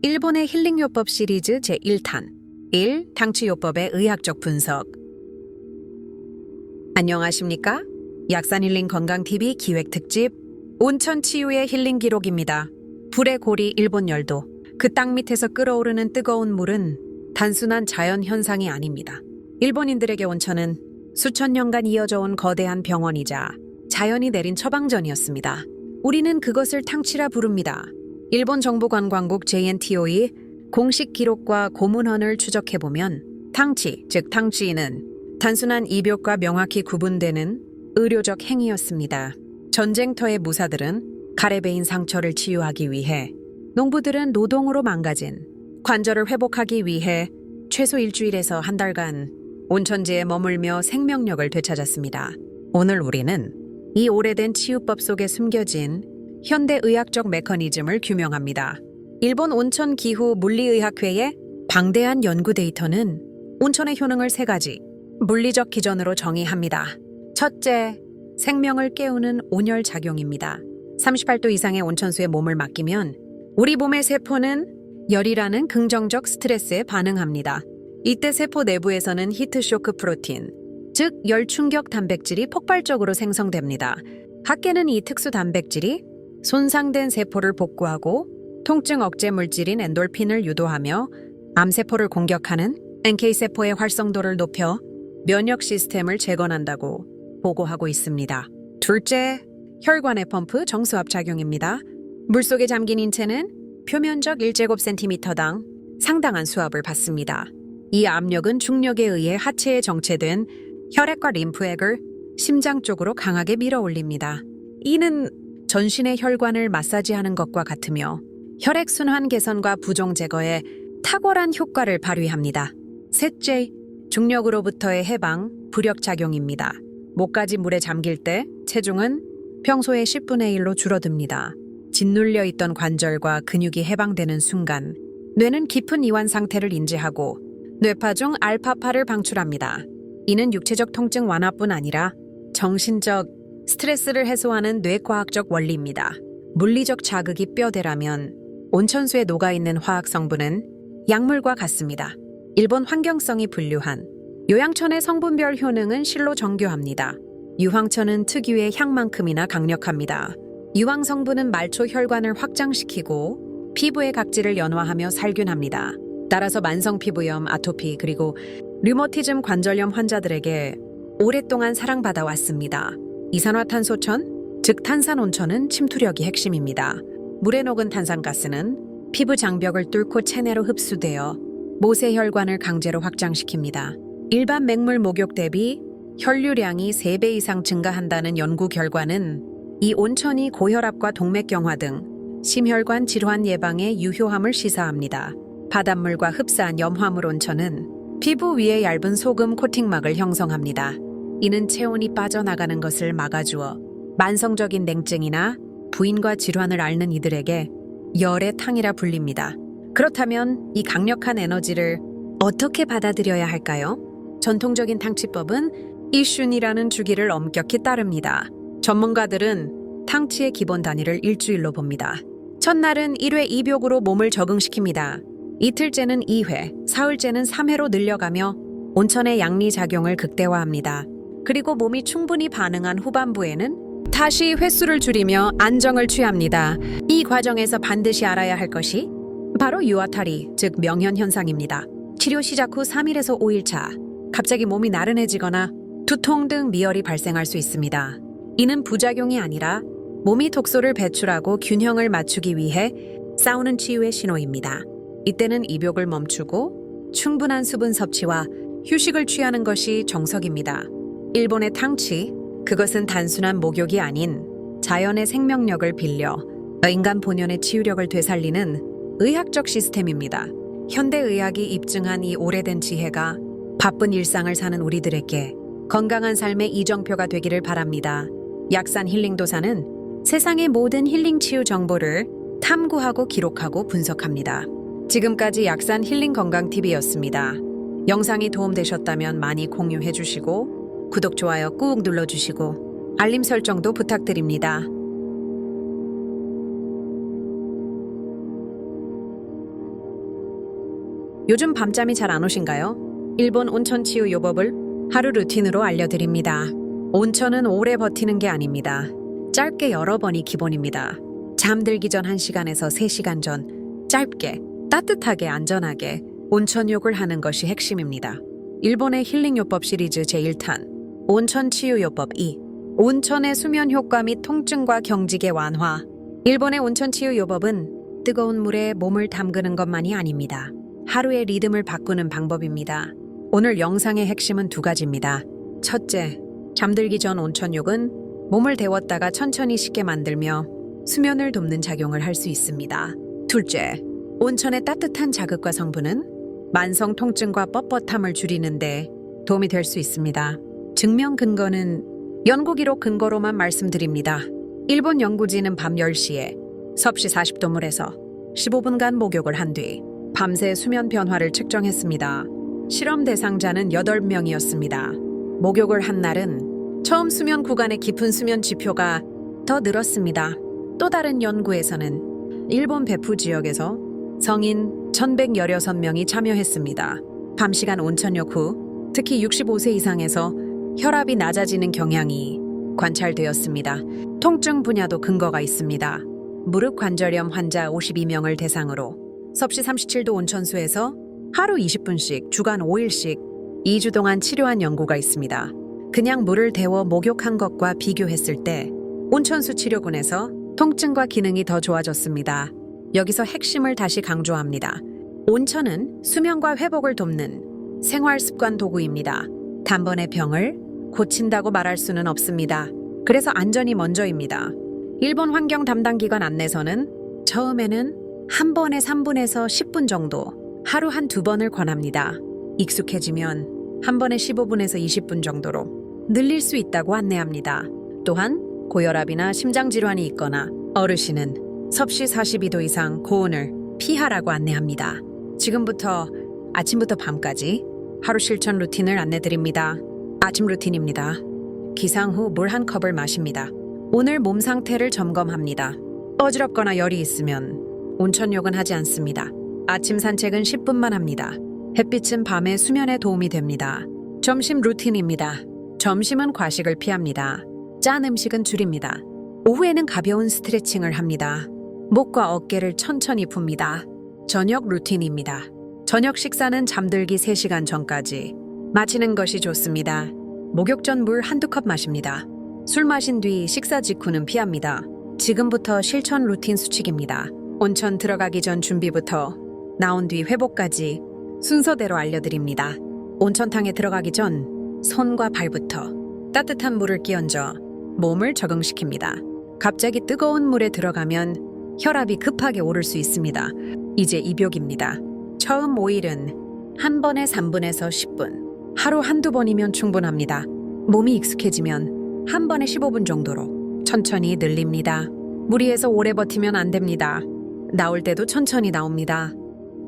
일본의 힐링요법 시리즈 제1탄 1. 탕치요법의 의학적 분석. 안녕하십니까? 약산힐링 건강TV 기획특집 온천치유의 힐링 기록입니다. 불의 고리 일본 열도. 그 땅 밑에서 끓어오르는 뜨거운 물은 단순한 자연 현상이 아닙니다. 일본인들에게 온천은 수천 년간 이어져 온 거대한 병원이자 자연이 내린 처방전이었습니다. 우리는 그것을 탕치라 부릅니다. 일본 정부관광국 JNTO의 공식 기록과 고문헌을 추적해보면 탕치, 즉 탕치는 단순한 입욕과 명확히 구분되는 의료적 행위였습니다. 전쟁터의 무사들은 칼에 베인 상처를 치유하기 위해, 농부들은 노동으로 망가진 관절을 회복하기 위해 최소 일주일에서 한 달간 온천지에 머물며 생명력을 되찾았습니다. 오늘 우리는 이 오래된 치유법 속에 숨겨진 현대의학적 메커니즘을 규명합니다. 일본 온천기후 물리의학회의 방대한 연구 데이터는 온천의 효능을 3가지 물리적 기전으로 정의합니다. 첫째, 생명을 깨우는 온열 작용입니다. 38도 이상의 온천수에 몸을 맡기면 우리 몸의 세포는 열이라는 긍정적 스트레스에 반응합니다. 이때 세포 내부에서는 히트쇼크 프로틴, 즉 열충격 단백질이 폭발적으로 생성됩니다. 학계는 이 특수 단백질이 손상된 세포를 복구하고 통증 억제 물질인 엔돌핀을 유도하며 암세포를 공격하는 NK세포의 활성도를 높여 면역 시스템을 재건한다고 보고하고 있습니다. 둘째, 혈관의 펌프 정수압 작용입니다. 물속에 잠긴 인체는 표면적 1제곱센티미터당 상당한 수압을 받습니다. 이 압력은 중력에 의해 하체에 정체된 혈액과 림프액을 심장 쪽으로 강하게 밀어올립니다. 이는 전신의 혈관을 마사지하는 것과 같으며 혈액순환 개선과 부종 제거에 탁월한 효과를 발휘합니다. 셋째, 중력으로부터의 해방, 부력작용입니다. 목까지 물에 잠길 때 체중은 평소의 10분의 1로 줄어듭니다. 짓눌려 있던 관절과 근육이 해방되는 순간 뇌는 깊은 이완 상태를 인지하고 뇌파 중 알파파를 방출합니다. 이는 육체적 통증 완화뿐 아니라 정신적 스트레스를 해소하는 뇌과학적 원리입니다. 물리적 자극이 뼈대라면 온천수에 녹아있는 화학 성분은 약물과 같습니다. 일본 환경성이 분류한 요양천의 성분별 효능은 실로 정교합니다. 유황천은 특유의 향만큼이나 강력합니다. 유황 성분은 말초 혈관을 확장시키고 피부의 각질을 연화하며 살균합니다. 따라서 만성 피부염, 아토피, 그리고 류머티즘 관절염 환자들에게 오랫동안 사랑받아 왔습니다. 이산화탄소천, 즉 탄산온천은 침투력이 핵심입니다. 물에 녹은 탄산가스는 피부 장벽을 뚫고 체내로 흡수되어 모세혈관을 강제로 확장시킵니다. 일반 맹물 목욕 대비 혈류량이 3배 이상 증가한다는 연구 결과는 이 온천이 고혈압과 동맥경화 등 심혈관 질환 예방에 유효함을 시사합니다. 바닷물과 흡사한 염화물 온천은 피부 위에 얇은 소금 코팅막을 형성합니다. 이는 체온이 빠져나가는 것을 막아주어 만성적인 냉증이나 부인과 질환을 앓는 이들에게 열의 탕이라 불립니다. 그렇다면 이 강력한 에너지를 어떻게 받아들여야 할까요? 전통적인 탕치법은 이슌이라는 주기를 엄격히 따릅니다. 전문가들은 탕치의 기본 단위를 일주일로 봅니다. 첫날은 1회 2벽으로 몸을 적응시킵니다. 이틀째는 2회, 사흘째는 3회로 늘려가며 온천의 양리작용을 극대화합니다. 그리고 몸이 충분히 반응한 후반부에는 다시 횟수를 줄이며 안정을 취합니다. 이 과정에서 반드시 알아야 할 것이 바로 유아타리, 즉 명현현상입니다. 치료 시작 후 3일에서 5일차, 갑자기 몸이 나른해지거나 두통 등 미열이 발생할 수 있습니다. 이는 부작용이 아니라 몸이 독소를 배출하고 균형을 맞추기 위해 싸우는 치유의 신호입니다. 이때는 입욕을 멈추고 충분한 수분 섭취와 휴식을 취하는 것이 정석입니다. 일본의 탕치, 그것은 단순한 목욕이 아닌 자연의 생명력을 빌려 인간 본연의 치유력을 되살리는 의학적 시스템입니다. 현대의학이 입증한 이 오래된 지혜가 바쁜 일상을 사는 우리들에게 건강한 삶의 이정표가 되기를 바랍니다. 약산 힐링도사는 세상의 모든 힐링 치유 정보를 탐구하고 기록하고 분석합니다. 지금까지 약산 힐링 건강TV였습니다. 영상이 도움되셨다면 많이 공유해주시고 구독, 좋아요 꾹 눌러주시고 알림 설정도 부탁드립니다. 요즘 밤잠이 잘 안 오신가요? 일본 온천 치유 요법을 하루 루틴으로 알려드립니다. 온천은 오래 버티는 게 아닙니다. 짧게 여러 번이 기본입니다. 잠들기 전 1시간에서 3시간 전 짧게 따뜻하게 안전하게 온천욕을 하는 것이 핵심입니다. 일본의 힐링요법 시리즈 제1탄 온천 치유요법 2 온천의 수면 효과 및 통증과 경직의 완화. 일본의 온천 치유요법은 뜨거운 물에 몸을 담그는 것만이 아닙니다. 하루의 리듬을 바꾸는 방법입니다. 오늘 영상의 핵심은 2가지입니다. 첫째, 잠들기 전 온천욕은 몸을 데웠다가 천천히 식게 만들며 수면을 돕는 작용을 할 수 있습니다. 둘째, 온천의 따뜻한 자극과 성분은 만성 통증과 뻣뻣함을 줄이는데 도움이 될 수 있습니다. 증명 근거는 연구 기록 근거로만 말씀드립니다. 일본 연구진은 밤 10시에 섭씨 40도 물에서 15분간 목욕을 한 뒤 밤새 수면 변화를 측정했습니다. 실험 대상자는 8명이었습니다. 목욕을 한 날은 처음 수면 구간의 깊은 수면 지표가 더 늘었습니다. 또 다른 연구에서는 일본 베푸 지역에서 성인 1116명이 참여했습니다. 밤시간 온천욕 후 특히 65세 이상에서 혈압이 낮아지는 경향이 관찰되었습니다. 통증 분야도 근거가 있습니다. 무릎 관절염 환자 52명을 대상으로 섭씨 37도 온천수에서 하루 20분씩 주간 5일씩 2주 동안 치료한 연구가 있습니다. 그냥 물을 데워 목욕한 것과 비교했을 때 온천수 치료군에서 통증과 기능이 더 좋아졌습니다. 여기서 핵심을 다시 강조합니다. 온천은 수면과 회복을 돕는 생활습관 도구입니다. 단번에 병을 고친다고 말할 수는 없습니다. 그래서 안전이 먼저입니다. 일본 환경 담당 기관 안내서는 처음에는 한 번에 3분에서 10분 정도 하루 한 2번을 권합니다. 익숙해지면 한 번에 15분에서 20분 정도로 늘릴 수 있다고 안내합니다. 또한 고혈압이나 심장질환이 있거나 어르신은 섭씨 42도 이상 고온을 피하라고 안내합니다. 지금부터 아침부터 밤까지 하루 실천 루틴을 안내드립니다. 아침 루틴입니다. 기상 후 물 한 컵을 마십니다. 오늘 몸 상태를 점검합니다. 어지럽거나 열이 있으면 온천욕은 하지 않습니다. 아침 산책은 10분만 합니다. 햇빛은 밤에 수면에 도움이 됩니다. 점심 루틴입니다. 점심은 과식을 피합니다. 짠 음식은 줄입니다. 오후에는 가벼운 스트레칭을 합니다. 목과 어깨를 천천히 풉니다. 저녁 루틴입니다. 저녁 식사는 잠들기 3시간 전까지 마치는 것이 좋습니다. 목욕 전 물 한두 컵 마십니다. 술 마신 뒤 식사 직후는 피합니다. 지금부터 실천 루틴 수칙입니다. 온천 들어가기 전 준비부터 나온 뒤 회복까지 순서대로 알려드립니다. 온천탕에 들어가기 전 손과 발부터 따뜻한 물을 끼얹어 몸을 적응시킵니다. 갑자기 뜨거운 물에 들어가면 혈압이 급하게 오를 수 있습니다. 이제 입욕입니다. 처음 5일은 한 번에 3분에서 10분, 하루 한두 번이면 충분합니다. 몸이 익숙해지면 한 번에 15분 정도로 천천히 늘립니다. 무리해서 오래 버티면 안 됩니다. 나올 때도 천천히 나옵니다.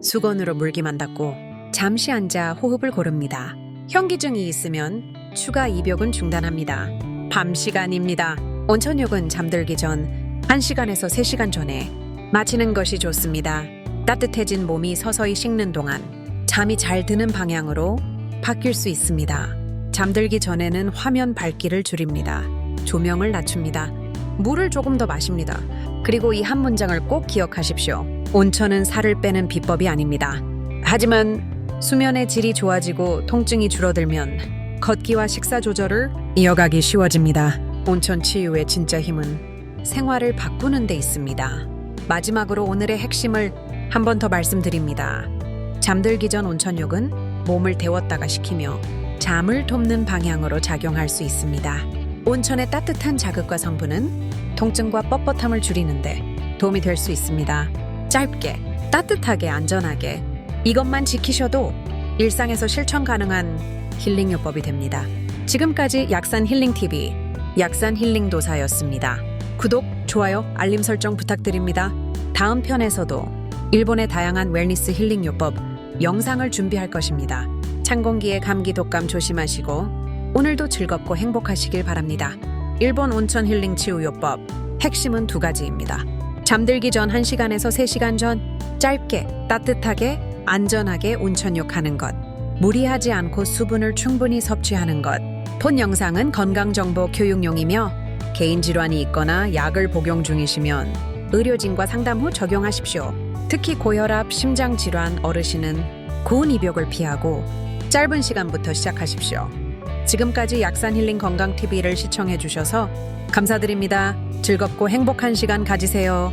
수건으로 물기만 닦고 잠시 앉아 호흡을 고릅니다. 현기증이 있으면 추가 입욕은 중단합니다. 밤 시간입니다. 온천욕은 잠들기 전 1시간에서 3시간 전에 마치는 것이 좋습니다. 따뜻해진 몸이 서서히 식는 동안 잠이 잘 드는 방향으로 바뀔 수 있습니다. 잠들기 전에는 화면 밝기를 줄입니다. 조명을 낮춥니다. 물을 조금 더 마십니다. 그리고 이 한 문장을 꼭 기억하십시오. 온천은 살을 빼는 비법이 아닙니다. 하지만 수면의 질이 좋아지고 통증이 줄어들면 걷기와 식사 조절을 이어가기 쉬워집니다. 온천 치유의 진짜 힘은 생활을 바꾸는 데 있습니다. 마지막으로 오늘의 핵심을 한 번 더 말씀드립니다. 잠들기 전 온천욕은 몸을 데웠다가 식히며 잠을 돕는 방향으로 작용할 수 있습니다. 온천의 따뜻한 자극과 성분은 통증과 뻣뻣함을 줄이는데 도움이 될 수 있습니다. 짧게, 따뜻하게, 안전하게 이것만 지키셔도 일상에서 실천 가능한 힐링 요법이 됩니다. 지금까지 약산 힐링TV, 약산 힐링도사였습니다. 구독, 좋아요, 알림 설정 부탁드립니다. 다음 편에서도 일본의 다양한 웰니스 힐링 요법 영상을 준비할 것입니다. 찬 공기에 감기 독감 조심하시고 오늘도 즐겁고 행복하시길 바랍니다. 일본 온천 힐링 치유 요법 핵심은 2가지입니다. 잠들기 전 1시간에서 3시간 전 짧게 따뜻하게 안전하게 온천욕하는 것, 무리하지 않고 수분을 충분히 섭취하는 것. 본 영상은 건강정보 교육용이며 개인 질환이 있거나 약을 복용 중이시면 의료진과 상담 후 적용하십시오. 특히 고혈압, 심장질환, 어르신은 고운 입욕을 피하고 짧은 시간부터 시작하십시오. 지금까지 약산 힐링 건강 TV를 시청해 주셔서 감사드립니다. 즐겁고 행복한 시간 가지세요.